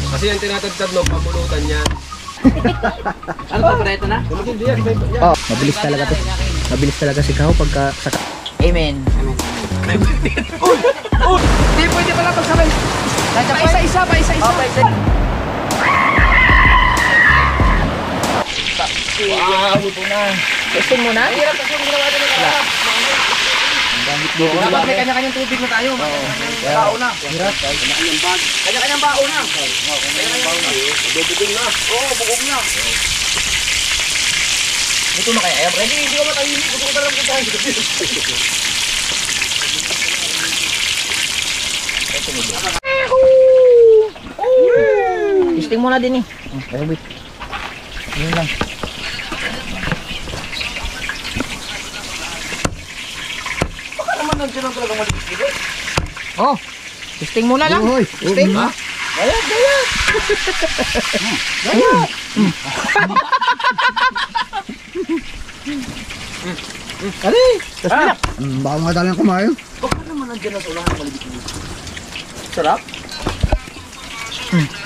Kasi yung tinatagtad no, pamulutan niya. Ano ba, pareto na? Oh, mabilis talaga to. Mabilis talaga si Kao pagka saka. Amen. Hindi, pwede pala pagsabay. Pa-isa-isa. Wow, ito na. Testing muna? Hirap kasi yung ginawa din ng kalahap. Dapat may kanya-kanyang tubig na tayo. Bao na. Hirap. Kanya-kanyang bao na. Kanya-kanyang bao na. Bubugong na. Oo, bugong na. Ito na kaya, ayan, pre. Hindi ko matahimik. Gusto ko talagang puntahan. Testing muna din eh. Pero wait. Yun lang. Baka naman nandiyan lang talagang maligid. Oh, testing muna lang. Testing. Ha? Gayat. Kali. Testing. Baka mga dalang kumain. Baka naman nandiyan lang sa ulangan ng maligid. Sarap.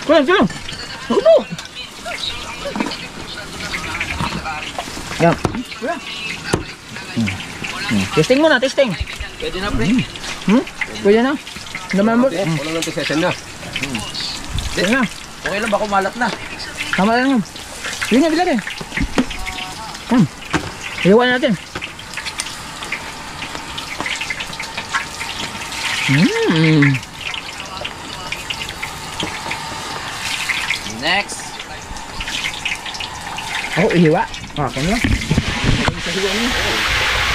Kulang. Ano? Yan. Testing muna, testing. Pwede na, pre. Pwede na. Naman mo. Wala nang session na. Pwede na. Okay lang ba kung malat na? Tama lang. Yun nga, bilagay. Iwan natin. Next. Oh, ihiwa. Akin lang.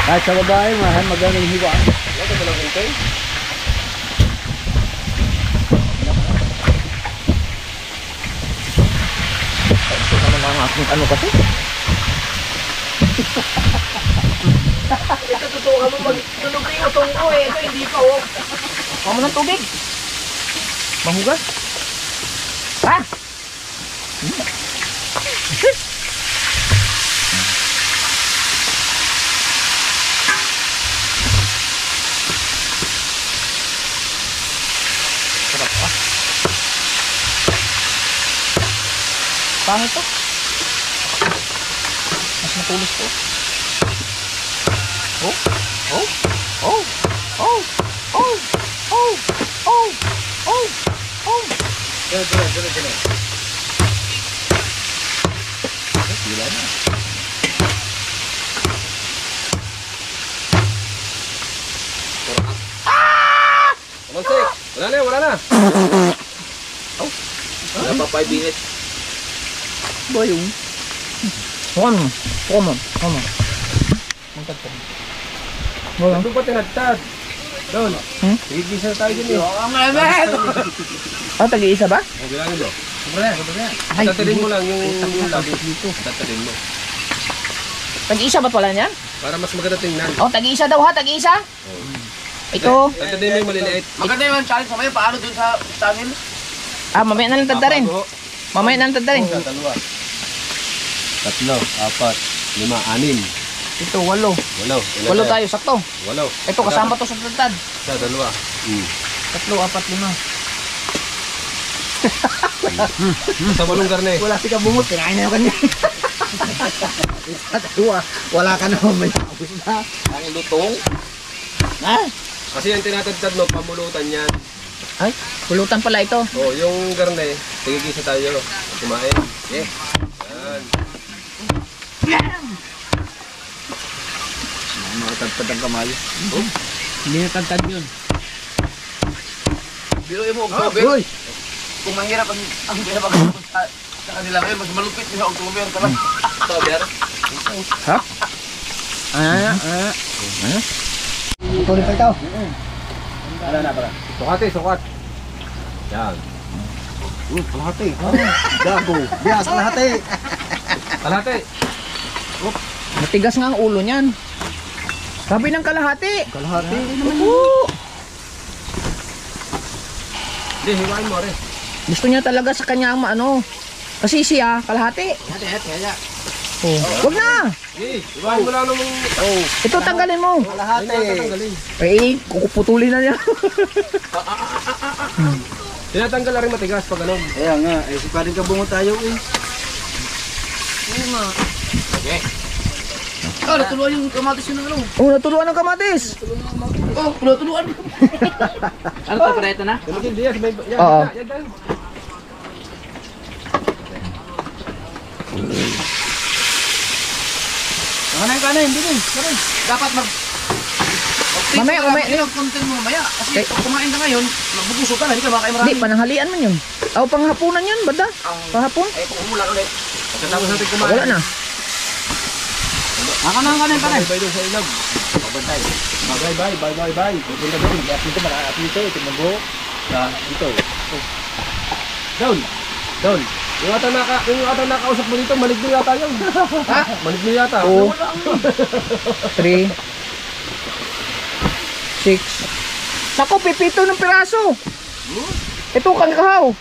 Kahit sa babae, magaling hiwa. Wala ka lang hintay. Ito naman ang aking ano kasi. Ito totoo ka mo magtunog na yung atong ko eh. Ito hindi pa oh. Huwag mo ng tubig. Mahugas. Ha? Sarap ah. Pangit to. Mas matulis to. Wala na. Wala pa 5 minutes. Ba yung? Come on. Magtagtag. Wala. Doon pa tinagtad. Doon. Higisa tayo din eh. Tag-iisa ba? Bilangin mo. Ay, Tatalin mo lang yung labi dito. Tatalin mo. tag-iisa ba pala niyan? Para mas maganda tingnan. Oh, tag-iisa daw ha, tag-iisa. Ito. Tatalin mo yung maliliit. Maganda yung challenge mamaya. Paano dun sa channel? Mamaya na lang tagda rin. Mamaya na lang tagda rin. Dalawa. 3, 4, 5, 6. Ito, 8. 8. 8 tayo, sakto. 8. Ito, kasama to sa tagtad. Isa, 2. 3, 4, 5. Sa 8 karne. Wala si kabungot, kinain na yung kanya. Wala ka naman may tapos na. Ang lutong. Ha? Kasi yung tinatagtad no, pamulutan yan. Ay, pulutan pala ito. Oh, yung karne, tigigisa tayo. Kumain. Yan. Makatagpad ang kamay. Hindi na tagtad yun. Biruin mo, Uy! kung mahirap ang ginabag sa kanila ngayon, mas malupit yung October ka lang. October? Ha? Tuloy pa ito. Sukat. Yan. Kalahati. Gago. Bias, kalahati. Kalahati. Matigas nga ang ulo niyan. Sabi ng kalahati. Kalahati. Oo. Hindi, hiwain mo rin. Gusto niya talaga sa kanya ang ano. Kasi siya, kalahati. Oh. Huwag na. Hindi, hiwain mo lang namang... Oh. Ito tanggalin mo. Kalahati. Tanggalin. Eh, kukuputulin na niya. Tinatanggal na rin matigas pag ano. Kaya nga, eh si paring kabungo tayo eh. Natuluan yung kamatis yun ng ano. Oh, natuluan ng kamatis. Oh, natuluan. Ano to, pareto na? Tumigil diyan. Yan, Oo. yan. Kanin, bilhin. Dapat Mamaya, mamaya. Yung content mo mamaya. Kasi pag kumain ka ngayon, magbubusog ka na, hindi ka makakain marami. Hindi, pananghalian man yun. O, panghapunan yun, banda? Panghapon? Eh, kung umulan ulit. Pagkatapos natin kumain. Wala na. Ako na ang kanin. Bye doon sa ilog. Pabantay. Bye. Pupunta doon. Kaya dito, malakas dito. Ito magbuho. Dito. Down. Yung ata nakausap mo dito, maligno yata yun. Ha? Maligno yata. 2, 3, 6. Naku, pipito ng piraso. Ito, kangkahaw.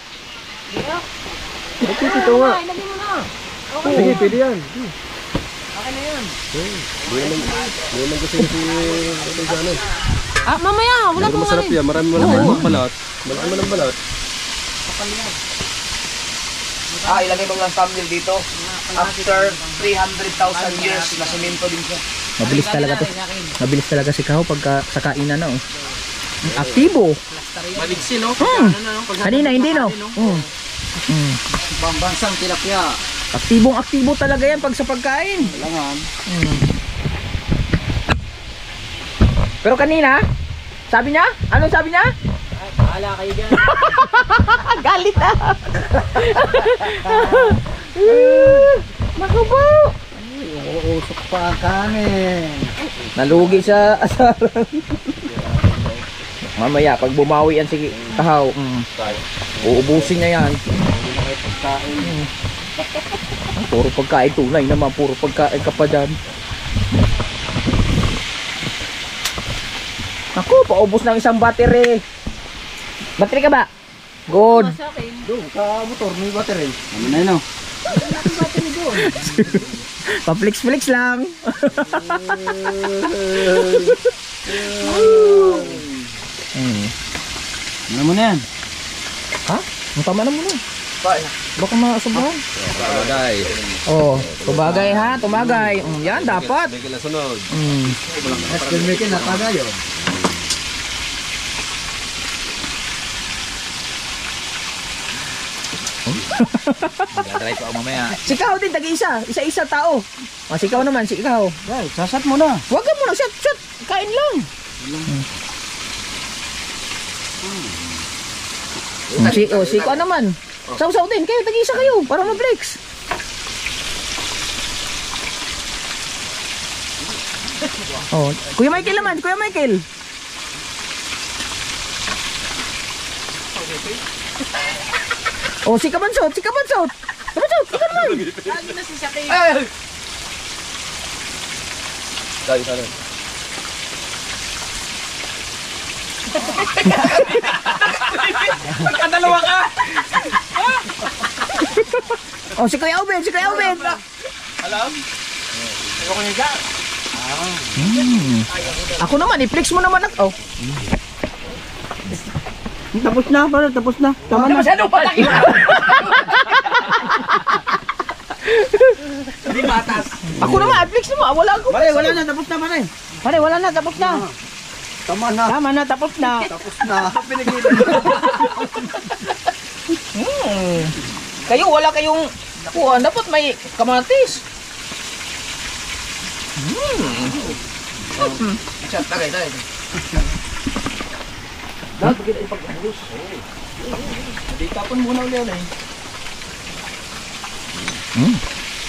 Pipito nga. Sige, pwede yan. Akin na yan. Hindi naman kasi si Gano. Mamaya, wala Pero pong masarap yan. Marami balat. Malaki man ang balat. Ilagay mo lang thumbnail dito. After 300,000 years, na semento din siya. Mabilis talaga to. Mabilis talaga si Kaho pagka sa kainan na, oh. Aktibo. Maligsi, no? Kanina, hindi, no? Pambansang tilapia. Aktibong-aktibo talaga yan pag sa pagkain. Kailangan. Pero kanina, sabi niya? Anong sabi niya? Bahala kayo dyan. Galit na. Naku po. Uusok pa ang kanin. Nalugi sa asaran. Mamaya, pag bumawi yan si Kahaw, uubusin niya yan. Puro pagkain tunay naman, puro pagkain ka pa dyan. Naku, paubos ng isang battery. Battery ka ba? Good. Doon, sa motor, may battery. Ano na yun, oh? Pa-flex-flex lang. Ano mo na yan? Ha? Ang tama na muna. Baka masobrahan. Bagay. Oh, tumagay ha, tumagay. Yan, dapat. Bigyan na sunod. Estel making nataga yun. Try ko mamaya. Sikaw din, tag-isa. Isa-isa tao. Sikaw naman, sikaw. Right, sasat mo na. Huwag ka muna, shot. Kain lang. Sikaw naman. Saw-saw din, kayo, tag-isa kayo. Para ma-breaks. Oh, Kuya Michael naman, Kuya Michael. Oh, si Kabansot. Kabansot, ikaw naman. Lagi na si Sakay. Dali, sana. Nakadalawa ka! Oh, si Kuya Obed. Alam? Ayoko niya dyan. Ako naman, i-flex mo naman ako. Oh. Tapos na, pare, tapos na. Tama na. Masyado palaki na! Hindi matas. Ako naman, i-flex mo. Wala ako. Pare, wala na, tapos na, pare. Pare, wala na, tapos na. Tama na. Tama na, tapos na. Tapos na. Kayo, wala kayong kuha. Dapat may kamatis. Tagay. Dapat kita ipag-ubos. Hindi tapon muna ulit na eh.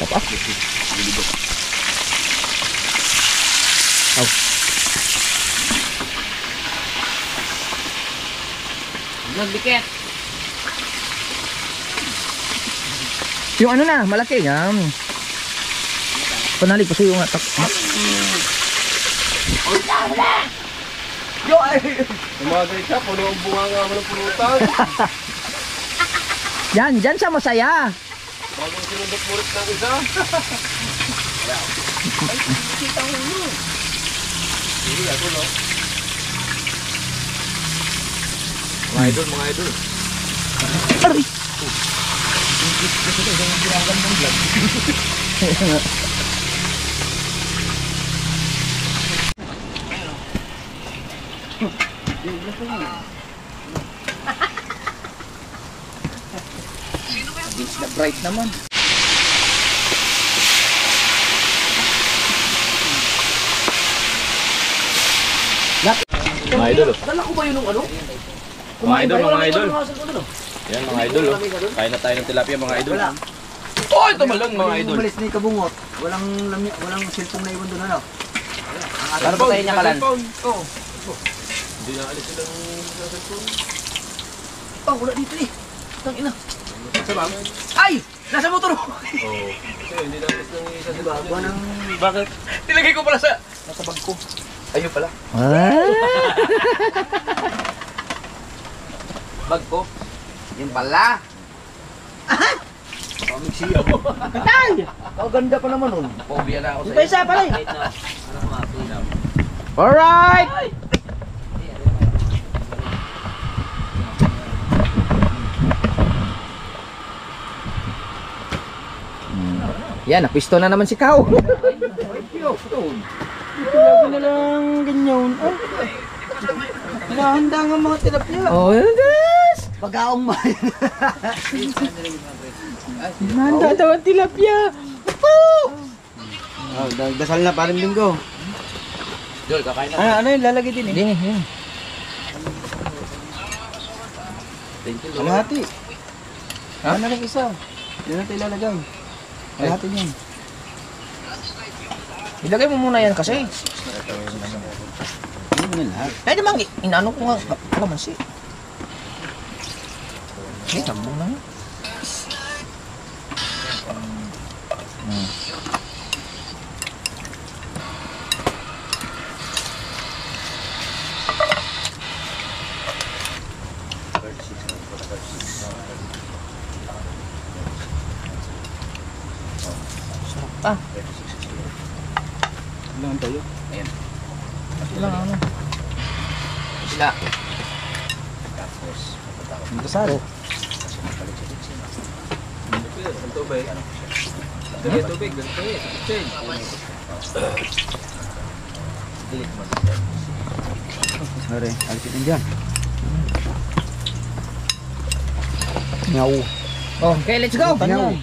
Tapas. Oh. Nagdikit. Yung ano na, malaki yan. Panalig pa sa'yo nga. Umagay siya, puno ang bunga nga mo ng punutan. Dyan siya masaya. Bagong sinundot-murit ng isa. Sige, ako no. Mga idol. Aray! Against the bright naman. Mga idol. Dala ko ba yun ng ano? Mga idol, mga idol. Idol. Yan mga idol. Kain na tayo ng tilapia mga idol. Oh, ito malon mga idol. Umalis na yung kabungot. Walang cellphone na iwan doon ano. Para ba tayo niya kalan? Oo. Hindi na alis silang cellphone. Oh, wala dito eh. Tangina. Sa bang? Ay! Nasa motor ko! Oh. Kasi hindi na alis ng isa Diba? Wanang... Bakit? Nilagay ko pala sa... Nasa bag ko. Ayun pala. Bag ko. Yun pala. Pamig siya mo. Ang ganda pa naman nun. Phobia na ako sa Yung pa isa pala eh. Alright! Yan, napisto na naman si Kao. Lagi na lang ganyan. Ay. Hinahanda nga mga tilapia. Oh, yes! Pag-aong ba? Hinahanda daw ang tilapia. Oh, dasal na parang linggo. Jol, kakain na. Ano yun? Lalagay din eh. Dini, yun. Kalahati. Ano rin isa? Yan natin ilalagay. Kalahati niyan. Ilagay mo muna yan kasi. Ano na lahat? Kaya naman, inaano ko nga kalamansi. Okay, tambong na yun. Sarap pa. Ilan tayo? Ilang ano. Sila. Ang dasal. Ang tubig. Tubig, tubig. Change. Sorry, alisin din dyan. Ngaw. Oh, okay, let's go. Ngaw.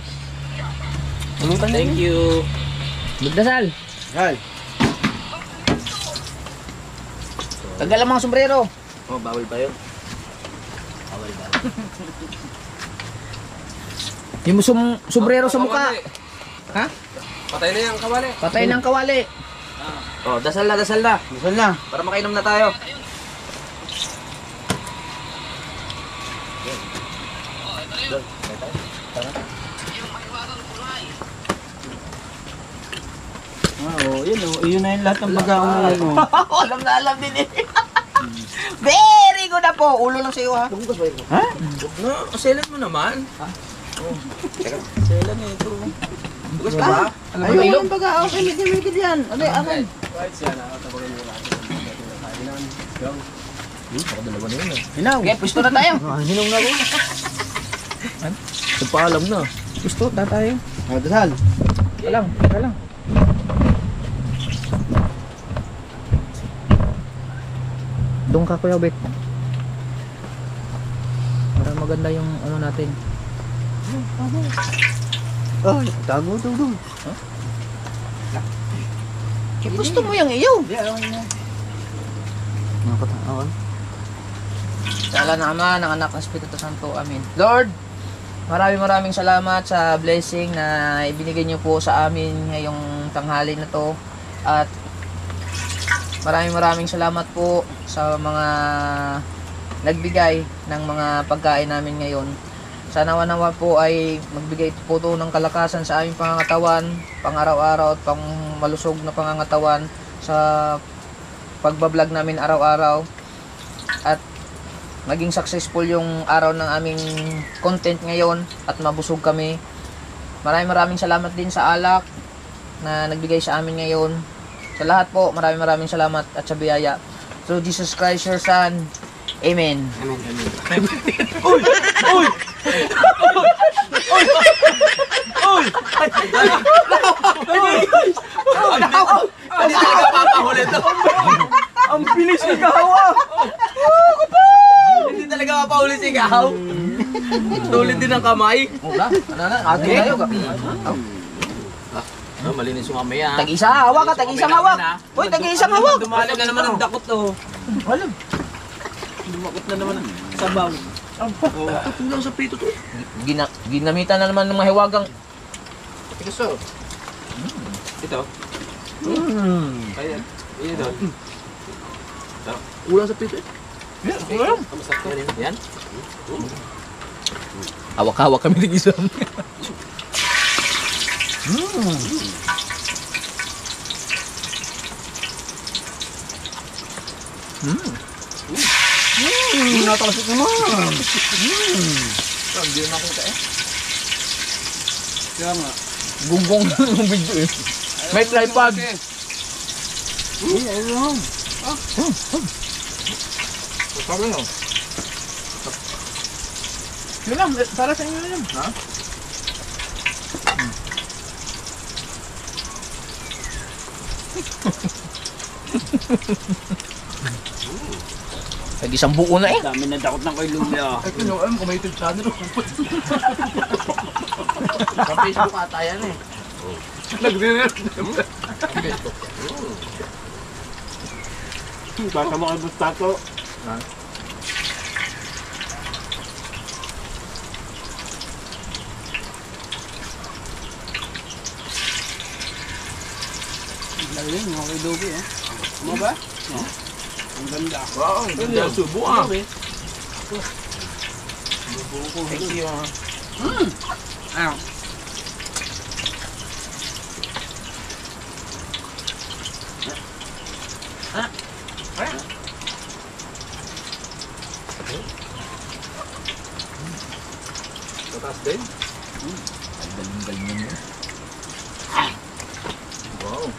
Pulutan niya. Thank you. Magdasal. Ay. Tanggal ang mga sombrero. Oh, bawal pa yun. Yung sombrero sa mukha. Ha? Patay na yan, kawali. Patay ng kawali. Oh, dasal na, dasal na. Dasal na. Para makainom na tayo. Yun na yung lahat ng pag-aong na ano. Alam na alam din eh. Very good na po. Ulo lang sa'yo ha. Ha? No, selan mo naman. Selan eh ito. Gusto ba? Ayun ang pag-aong. Ay, medyo yan. Ano yan? Hinaw. Okay, pwesto na tayo. Hinong na ko. Nagpaalam na. Pwesto na tayo. Dasal. Kalang. Doon ka Kuya Bek. Para maganda yung ano natin. Ay, tago. Gusto mo yung iyo. Nakatawan. Sa ngalan ng Ama, ng Anak, ng Espiritu Santo. Amen. Lord, maraming salamat sa blessing na ibinigay niyo po sa amin ngayong tanghali na to. At maraming salamat po sa mga nagbigay ng mga pagkain namin ngayon. Sana naman po ay magbigay po ito ng kalakasan sa aming pangangatawan, pang araw-araw at pang malusog na pangangatawan sa pagbablog namin araw-araw. At maging successful yung araw ng aming content ngayon at mabusog kami. Maraming salamat din sa alak na nagbigay sa amin ngayon. Sa lahat po, maraming salamat at sa biyaya. So Jesus Christ, your Son, Amen. Hindi talaga papahuli to. Ang bilis ng kahawa! Hindi talaga mapahuli si Gahaw. Tulid din ang kamay. Wala, ano na, atin tayo. Malinis yung kamay ah. Tag-isa hawak ka, tag-isa hawak. Uy, tag-isa hawak. Dumalag na naman ang dakot to. Walang. Dumakot na naman ang sabaw. Ito kulang sa prito to. Ginamitan na naman ng mahiwagang. Gusto. Ito. Ayan. Ayan doon. Kulang sa prito eh. Walang. Yan. Hawak-hawak kami ng isa. Natalsik naman! Hindi na nakita eh. Kaya nga. Gunggong ng video eh. May tripod. Ayun. Sabi no. Yun lang, para sa inyo yun. Ha? Isang buo na eh. Dami na dakot ng kay Lulia. Ito yung alam kung may YouTube channel. Sa Facebook ata yan eh. Baka mo kay Bustato. Galing, yung kay Dobi eh. Ano ba? Ang ganda. Wow, ang ganda. Subo ah. Thank you. Ayaw. Tatas din. Galing-galing mo. Wow.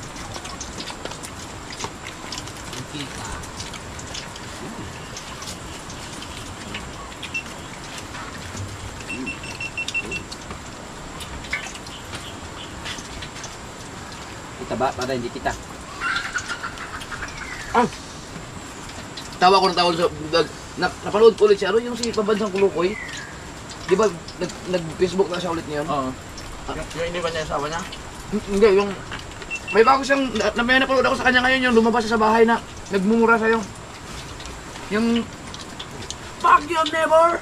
Kita ba? Para hindi kita. Tawa ko ng tawa sa napanood ko ulit siya. Ano yung si Pabansang Kulukoy? Di ba nag-Facebook na siya ulit niyon? Oo. Yung iniwan niya yung asawa niya? Hindi, yung may bago siyang may napanood ako sa kanya ngayon yung lumabas siya sa bahay na nagmumura sa'yo. Yung fuck you never!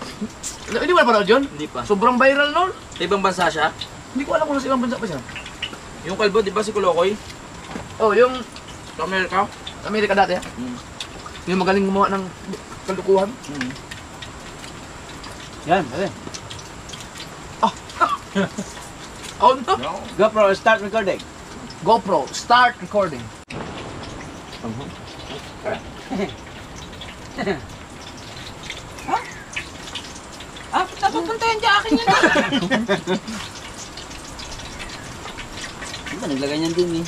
Hindi mo napanood yun? Hindi pa. Sobrang viral nun. Sa ibang bansa siya? Hindi ko alam kung nasa ibang bansa pa siya. Yung kalbo, di ba si Kulokoy? Oh, yung Sa Amerika? Amerika dati. Yung magaling gumawa ng kalukuhan. Yan, pare. Oh no! GoPro, start recording. GoPro, start recording. Dapat puntahan dyan akin yan. Di ba naglagay niyan din eh?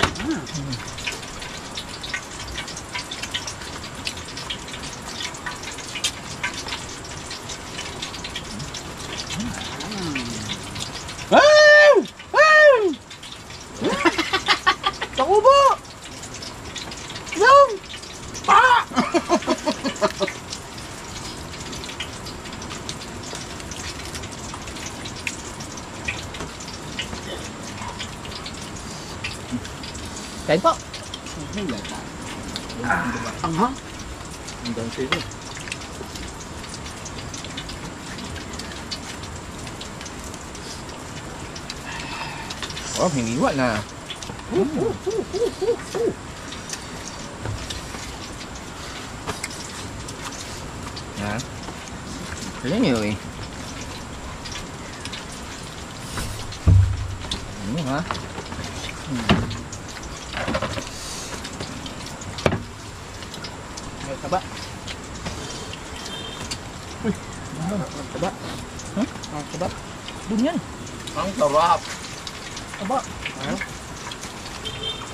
Takubo! Yan! Kain po. Anghang. Hanggang sila. Oh, hiniwa na. Yan. Alam niyo eh. Ano ha? May taba. Uy, ang taba. Huh? Ang taba. Doon yan. Ang sarap. Taba.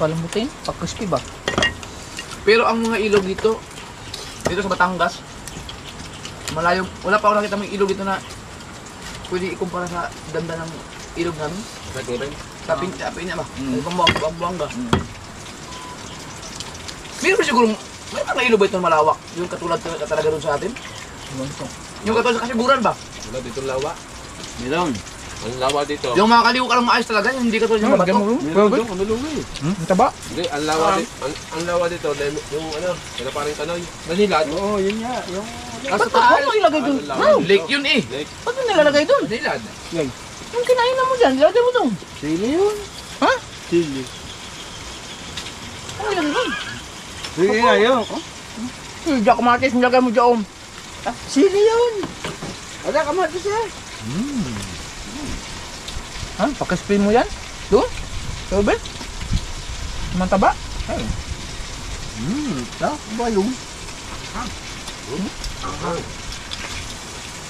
Palambutin? Pag-crispy ba? Pero ang mga ilog dito sa Batangas, Malayo, wala pa ako nakita may ilog dito na pwede ikumpara sa ganda ng ilog namin. Tapin niya ba? Buwanga. Meron siguro, may mga ilog ba ito malawak? Yung katulad talaga doon sa atin? Yung katulad sa Kasiguran ba? Wala dito lawa. Meron. Ang lawa dito. Yung makakaliw ka lang maayos talaga, yung hindi katulad yung mabato. Meron doon, ano luwi. Ang taba. Hindi, ang lawa dito, yung ano, kaya parang kanoy. Manilad. Oo, yun nga. Yung... Nasa Ba't taal. mo ilagay dun? Lake yun eh. Lake. Ba't mo nilalagay dun? Manilad. Yung kinain na mo dyan, ilagay mo dun. Sili yun. Ha? Sili. Ano ilagay dun? Sige nga yun. Oh, Diyak kamatis, nilagay mo dyan. sili yun. Wala ka matis eh. Ha? Pakispin mo yan? Doon? Sobe? Mantaba? Ay. Ta, ba yung?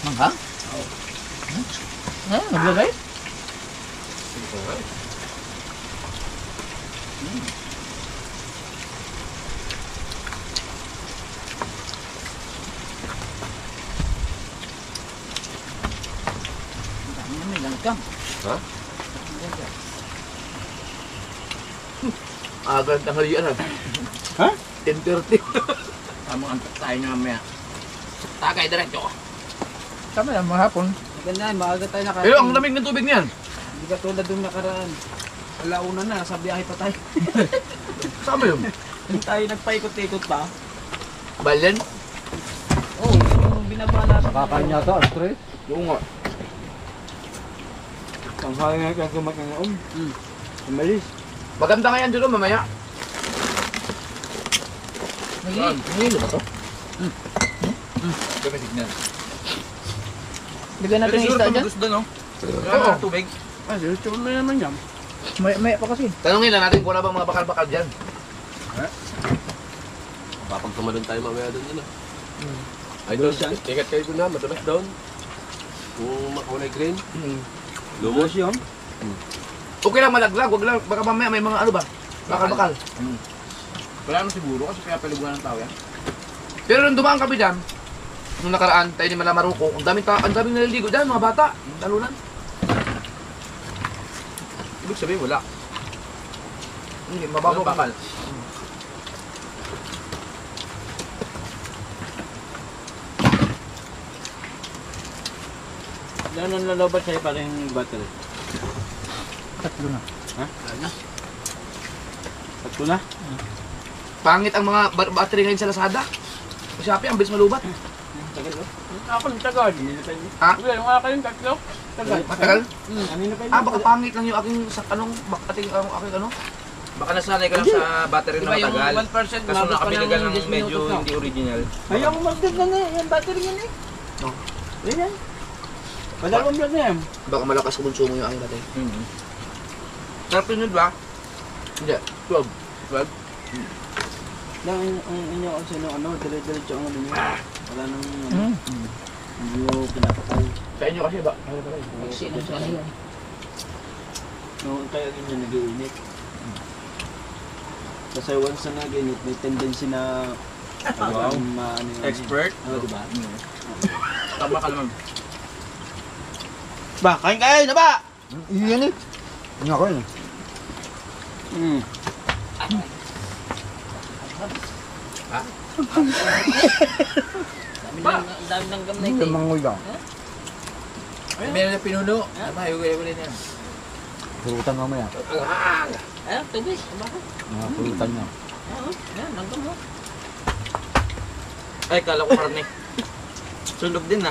Mangha? Ha? Naglagay? May langkam. Ha? Agad ang halian ha. Ha? 10:30. Tamang antak tayo na mamaya. Tagay diretso ko. Tama yan, mga hapon. Maganda yan, maaga tayo nakain. Pero ang lamig ng tubig niyan. Hindi ka tulad yung nakaraan. Alauna na, nasa biyahe pa tayo. Sama yun. Hindi tayo nagpaikot-ikot pa. Balen? Oo, yung binaba natin. Kakain niya ito, alas 3. Oo nga. Ang kaya nga kang kumakangawin. Umalis. Maganda nga yan dito mamaya. Nagigil ba to? Kami signal. Bigyan natin yung isda dyan. Gusto no? Oo. Tubig. Ah, diretso mo na naman yan. May pa kasi. Tanungin lang natin kung wala bang mga bakal-bakal dyan. Papag tumalon tayo mamaya doon yun. Ay doon, ingat kayo doon na, madalas doon. Kung makulay green. Lumos yun. Okay lang malaglag, wag lang. Baka mamaya may mga ano ba? Bakal-bakal. Wala naman siguro kasi kaya paliguan ng tao yan. Pero nung dumaan kami dyan, nung nakaraan, tayo ni Malamaruko, ang daming naliligo dyan, mga bata, talunan. Ibig sabihin wala. Hindi, mababaw Bakal. Gano'n lalabat sa'yo parang battery? Tatlo na. Tatlo na? Pangit ang mga battery ngayon sa Lazada. Sa Shopee, ang bilis malubat. Tagal oh. Ako ng tagal. Ha? Wala, yung akin yung tatlo. Tagal. Matagal? Kanina pa yun. Baka pangit lang yung aking, aking ano? Baka nasanay ka lang sa battery na matagal. 1% Kaso nakabili ka ng medyo hindi original. Ayaw ko mag-dip na yan. Battery yan eh. No. Yan yan. Padalawang vlog na yan. Baka malakas kumonsumo yung aking natin. Sarap yun ba? Hindi, 12. Lang ang inyo kasi no, ano, dire-diretso ang ano niya. Wala nang ano. Hindi mo pinapatay. Sa inyo kasi ba? Ano pala Sino sa kanila? No, kaya ganyan nag-iinit. Kasi once na nag-iinit, may tendency na Wow. ano yun. Expert? Oo, diba? Tama ka naman. Ba, kain na ba? Iyan eh. Nga ko yun. Ang dami ng gamnay Ito mangoy lang. Meron na pinuno. Tama, huli-huli na yan. Pulutan mamaya. Ano, tubig? Bakit? Mga pulutan niya. Yan, nandun mo. Ay, kala ko karne. Sunog din na.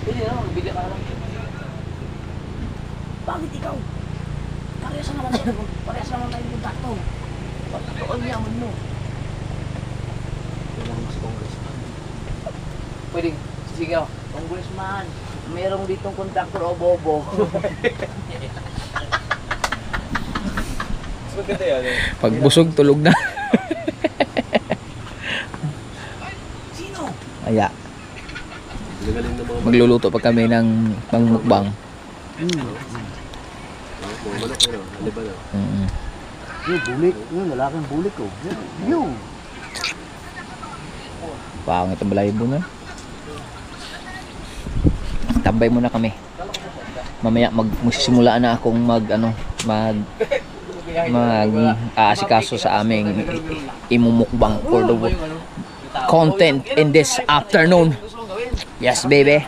Pwede na, magbili ka lang. Bakit ikaw? Parehas naman tayo yung kontakto. Bakit ang yaman mo? Pwede. Sige ako. Congressman, merong ditong kontraktor o bobo. Pagbusog, tulog na. Sino? Aya. Galing ng mga Magluluto pa kami ng pangmukbang. mga manok, ano? Ano ba na? Yung bulik. Yung lalaking bulik ko. Yung. Pangit ang balahibo na. Tambay muna kami. Mamaya magsisimula na akong mag aasikaso sa aming imumukbang for the content in this afternoon. Yes, baby.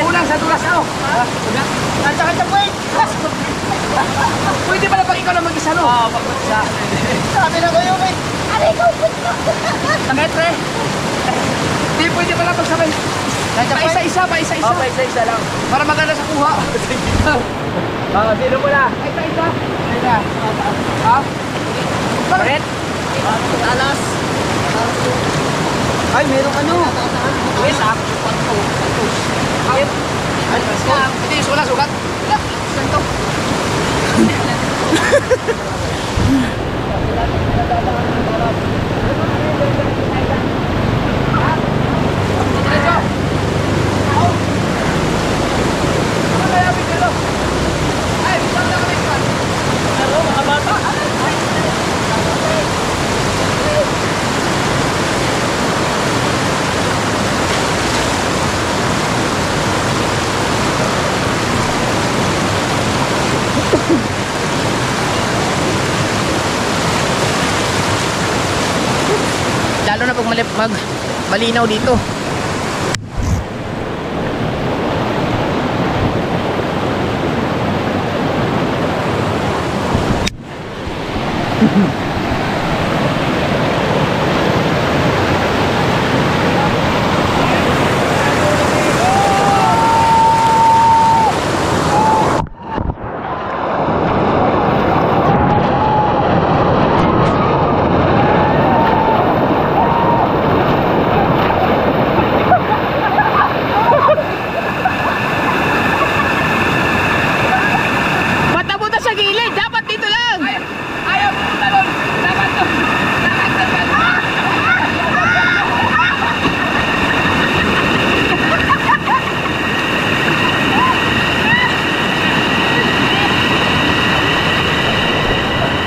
Kulang sa dulas ako. Pwede pala pag ikaw na mag-isa, no? Oo, pag-isa. Sabi na kayo, eh. Aray ko, Tametre. Hindi, pwede pala pagsabay. Pa-isa-isa. Oo, pa-isa-isa lang. Para maganda sa kuha. Sino mo na? Isa-isa. Ha? Bakit? Alas. Ay, merong ano? Yes, ah. Hindi, sulat. Santo. Lalo na pag malinaw dito.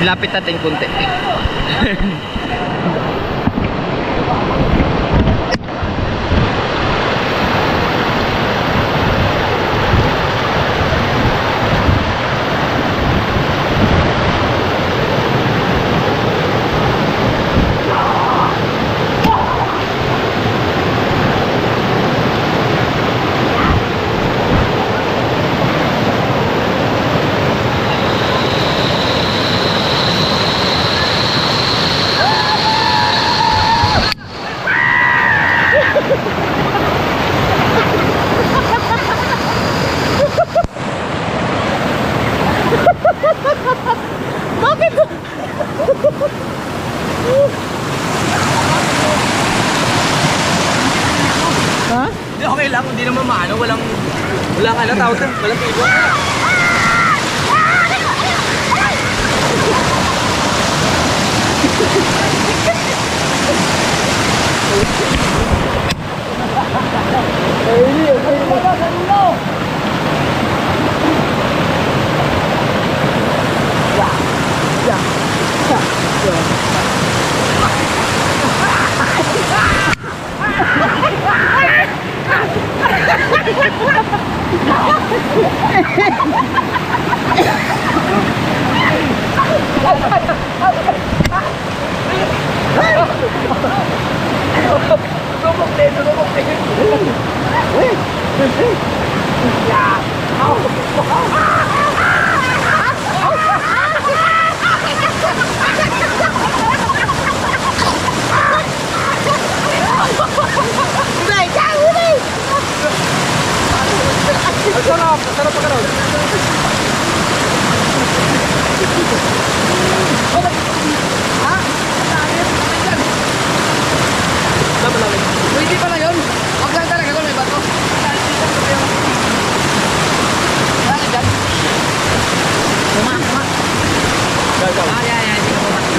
Lapit natin kunti. lang, hindi naman maano, walang ano tawag doon, walang tibo. Pwede pala yun. Wag lang talaga kung may bato. Bakit dyan? Tuma. Yan. Hindi ko mati.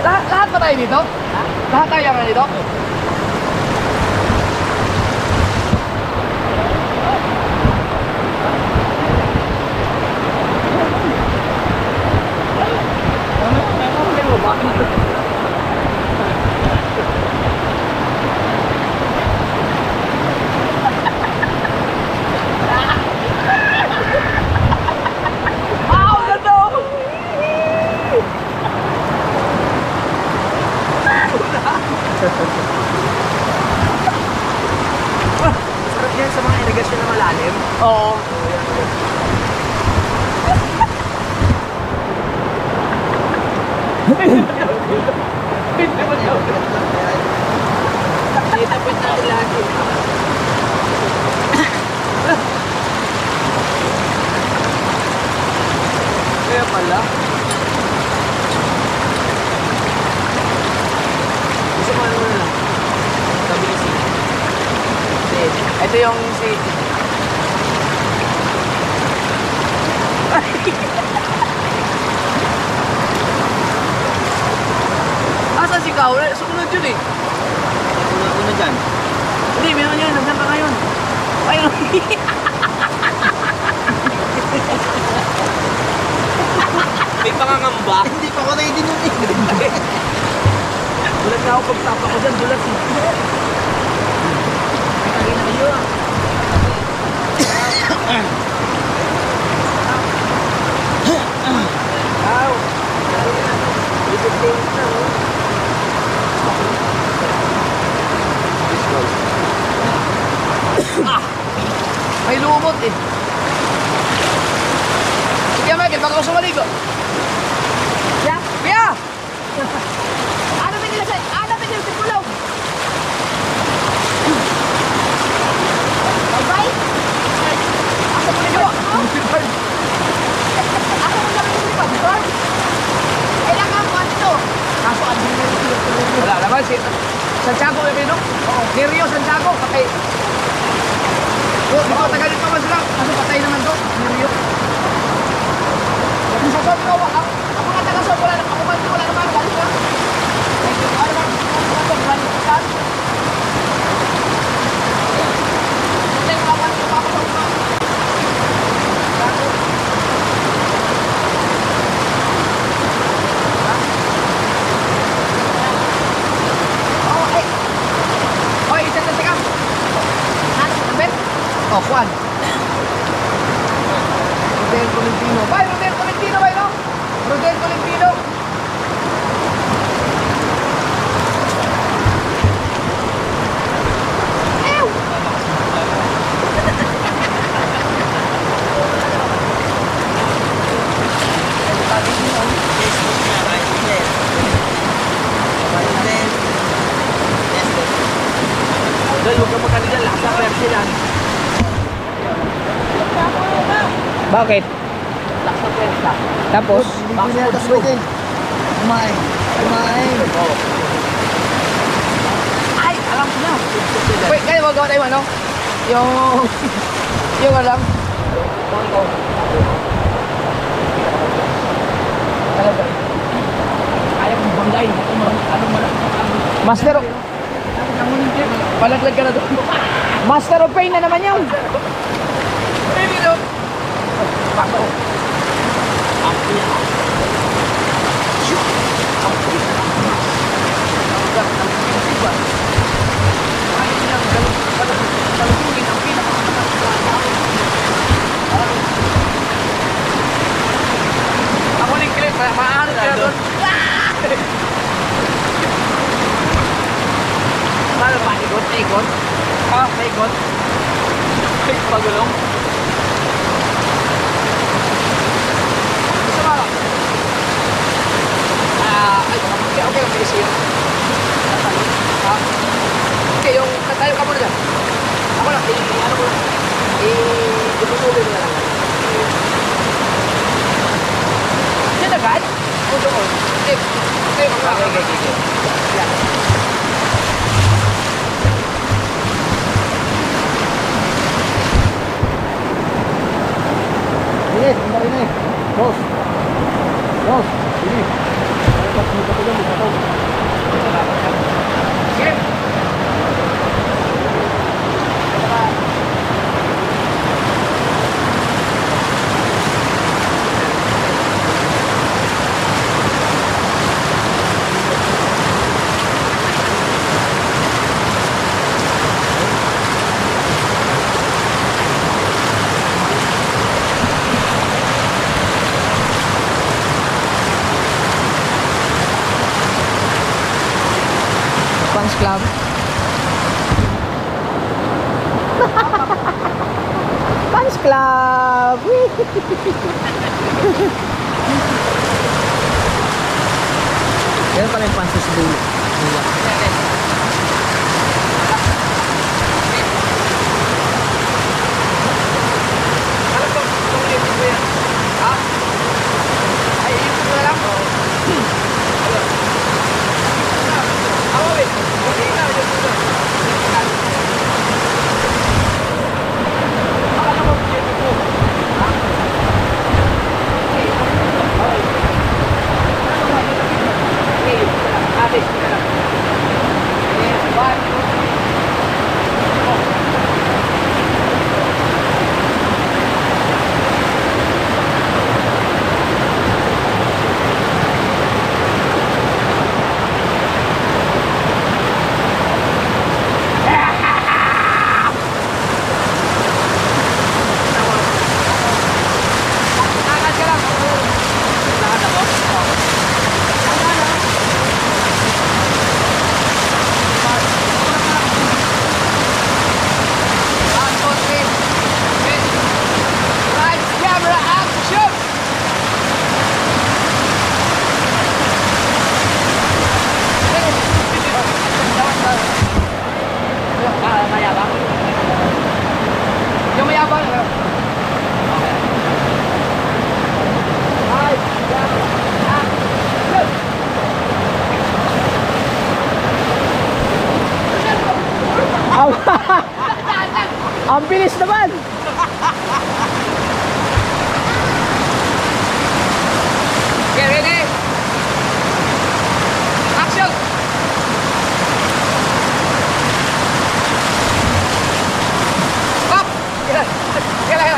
Lahat ba tayo dito? Lahat tayo nga dito? Sarap yan sa mga irigasyon na malalim. Oo. Itapit natin lahat yun. Kaya pala. Gusto mo ano na lang? Stability. Ito yung si... Asan si Kao? Sumunod yun eh. Una dyan. Hindi, meron yan. Nandiyan ka ngayon. Ayun. May pangangamba. Hindi pa ako naidinunin. Bulat na ako pagtapa ko dyan. Bulat eh. Lagi na kayo ah. Kao. Ibig na oh. May lumot eh. Sige, Michael. Baka ako sumaligo. Yeah. Pia! Ano pinila sa... Ano pinila sa pulaw? Bye-bye? Ako mo nagawa ko? Ako mo nagawa ko? Kailangan ko ano? Kaso ang Wala naman si... Santiago, Ebino? Oo. Ni Rio, Santiago. Patay. Dito, tagalit naman sila. Kaso patay naman to. Ni Rio. Kung sa Sob, ako nga taga-Sob. Wala naman. Ako man, wala naman. Galit ka. Ano naman? Galit ka. Hindi, wala naman. Hoy, isa na sikam. Ben? Oh, Juan. Rodel Tolentino. Bay, Rodel Tolentino, bay, no? Rodel Tolentino. Ew! Dahil huwag ka magkano dyan, lakas ang reaction yan. Bakit? Lakas ang reaction. Tapos? Hindi na yata pwede. Kumain. Kumain. Ay, alam ko na. Wait, kaya magawa tayo ano? Yung... yung alam. Talaga. Kaya kong banggay. Anong Master of... Palaglag ka na doon. Master of Pain na naman yun. Baby, no? Pato. Ako ning clip, maaano ka doon. Paano ba? Ikot? Ikot? Ikot? Pagulong? Gusto mo? Okay, sige. Okay, yung tayo ka muna dyan. Ako lang, ano ko lang. Iputulin mo na lang. Diyan agad? O doon? Okay, Yan. Sige, kumain na eh. Boss. Boss. Sige. Dito ko lang. Fans Club. Fans Club! Meron kami fans sa dulo. Ang bilis naman! Okay, ready? Action! Up! Kailan.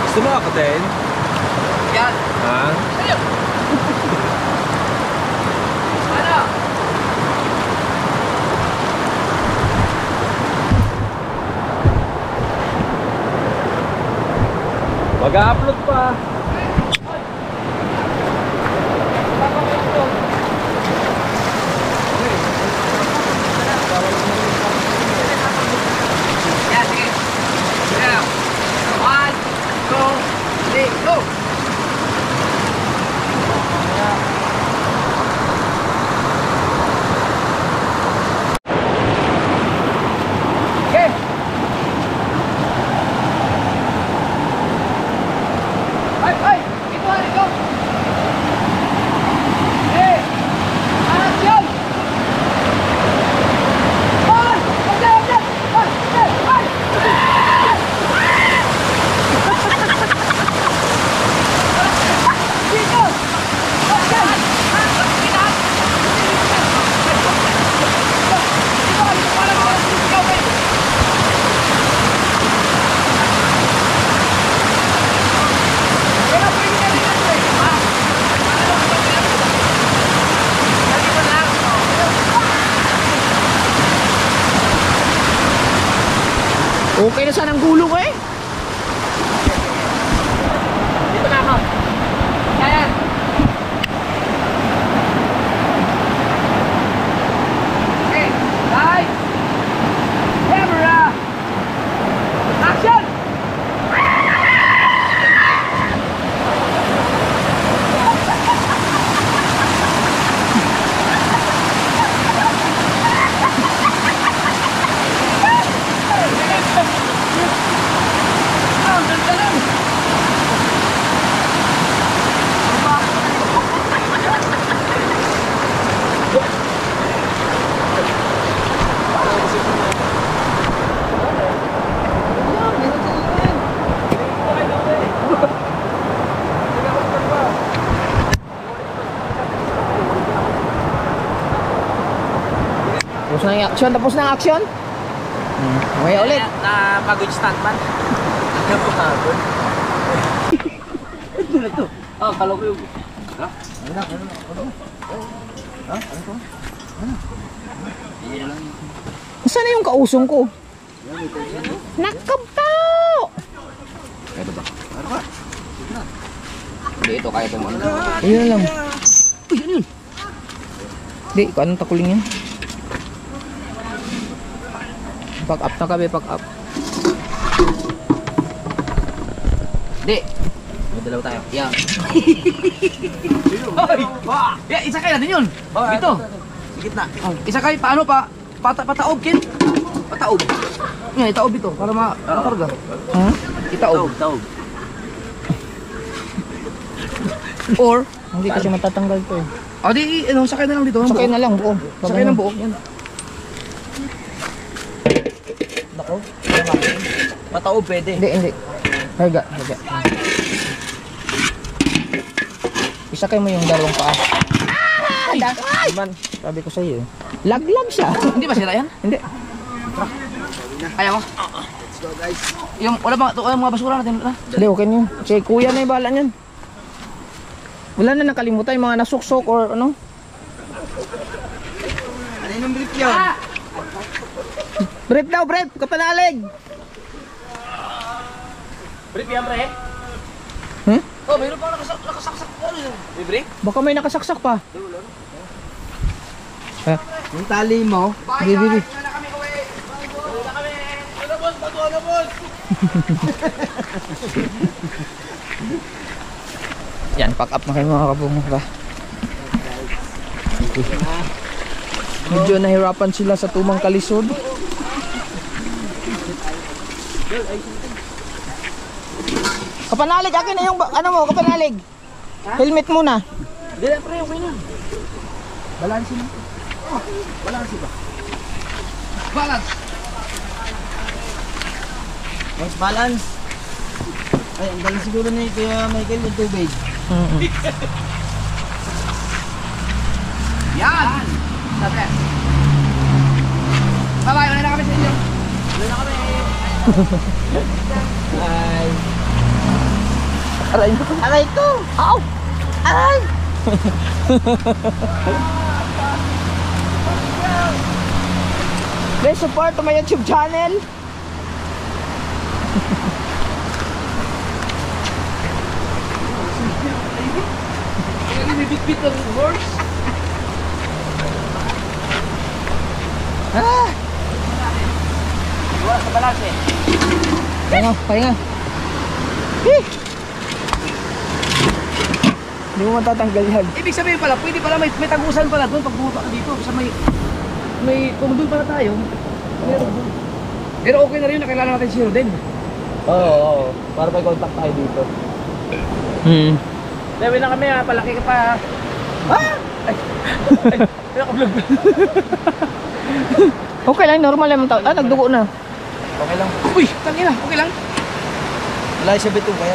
Gusto mo ako, Ten? Yan. Ha? Ayun. Ano? Mag-upload pa. Yan, sige. Sige. 1, 2, 3, go! Okay. Ay! Ito, ito! Eh! Action! Ay! Okay! Ay! Dito! Okay na sana ang gulong eh. Dito na ako. Ayan. Okay. Light. Camera. Action! Action, tapos na ang action? Mamaya ulit. Na pagod stuntman. Napakagod. Ah, kala ko yung... Saan na yung kausong ko? Nakabtaw! Ito ba? Ano ka? Hindi, ito kaya itong ano. Ayun lang. Uy, ano yun? Di, anong takuling yan? Pack up na kami, pack up. Hindi. May dalaw tayo. Yan. Ay! Yeah, isa kayo natin yun. Dito. Sige na. Isa kayo, paano pa? Pataob, Ken. Pataob. Yan, itaob ito. Para makarga. Ha? Itaob. Taob. Or, hindi kasi matatanggal to eh. O di, ano, sakay na lang dito. Sakay na lang buo. Sakay ng buo. Yan. Nako. Pataob pwede. Hindi. Higa. Isakay mo yung dalawang paa. Man, sabi ko sa iyo. Laglag siya. Hindi ba sila yan? Hindi. Kaya mo? Let's go guys. Yung, wala mga basura natin. Hindi, okay na yun. Si kuya na yung bahala niyan. Wala na nakalimutan yung mga nasuksok or ano. Ano yung brief yun? Brief daw, brief! Kapanalig! Brief yan, pre? Hmm? Oh, mayroon pa nakasaksak. Ano yun? May brief? Baka may nakasaksak pa. Yung tali mo. Bibi. Yan, pack up na kayo mga kabunga. Medyo nahirapan sila sa tumang kalisod. Kapanalig, akin na yung ano mo, kapanalig. Helmet muna. Hindi, pre, okay na. Balansi mo. Balansi ba? Balance. Mas balance. Ay, ang galing siguro ni Kuya Michael yung tubig. Yan! Sabi. Bye-bye, wala na kami sa inyo. Wala na kami. Ay. Aray ko. Aray ko. Ow! Aray! Please support to my YouTube channel. May bit of horse. Ah! Wala sa balance eh. Pahinga. Eh! Hindi mo matatanggal yan. Ibig sabihin pala, pwede pala may tagusan pala doon pag bumaba ka dito. Sa may kung doon pala tayo, meron doon. Pero okay na rin, nakilala natin si Roden. Oo. Para may contact tayo dito. Dawin na kami ha, palaki ka pa. Okay lang, normal lang. Nagdugo na. Okay lang. Uy, tangina, okay lang. Wala siya bitong kaya.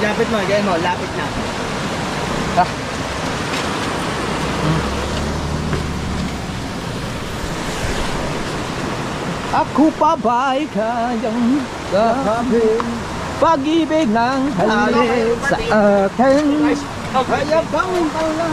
Ilapit mo, gaya mo, lapit na. Ako pa ba'y kayang gawin pag-ibig ng halip sa akin? Kaya bang pala?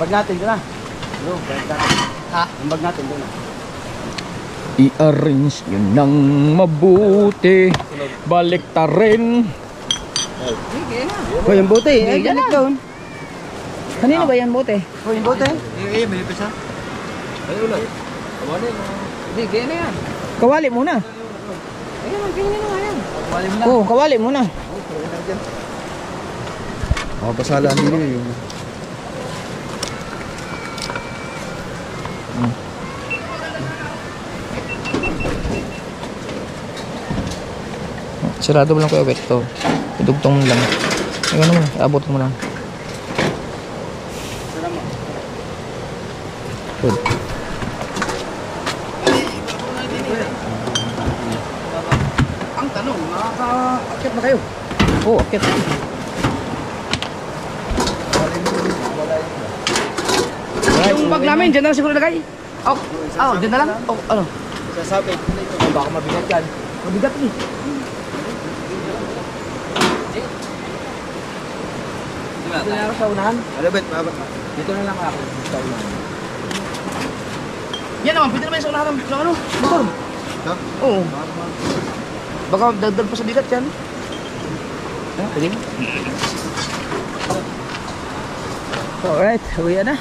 Bag natin doon na. Bro, bag natin. Ha? Ang bag natin doon na. I-arrange yun ng mabuti. Balik ta rin. Oh, yung bote. Ay, galit doon. Kanino ba yan bote? Oh, yung bote. Eh, may pisa. Ano na? Kawanin. Hindi, gaya na yan. Kawali muna. Ayun, ganyan na nga yan. Wali mo na. Oo, kawali muna. Oh, pasala nila yung... Sirado mo lang Kuya Bet. Ito. Idugtong mo lang. Ayun naman. Abot mo lang. Good. Ang tanong, nakaka-akit na kayo? Oo, akit. Yung bag namin, dyan na lang siguro lagay. Oh, dyan na lang? Oh, ano? Sasabi. Baka mabigat yan. Mabigat eh. Dito na ako sa unahan. Ano bet? Dito na lang ako. Sa unahan. Yan naman, pwede naman sa unahan ng ano? Motor. Ha? Oo. Baka dagdag pa sa bigat yan. Pwede. Alright, uwi na.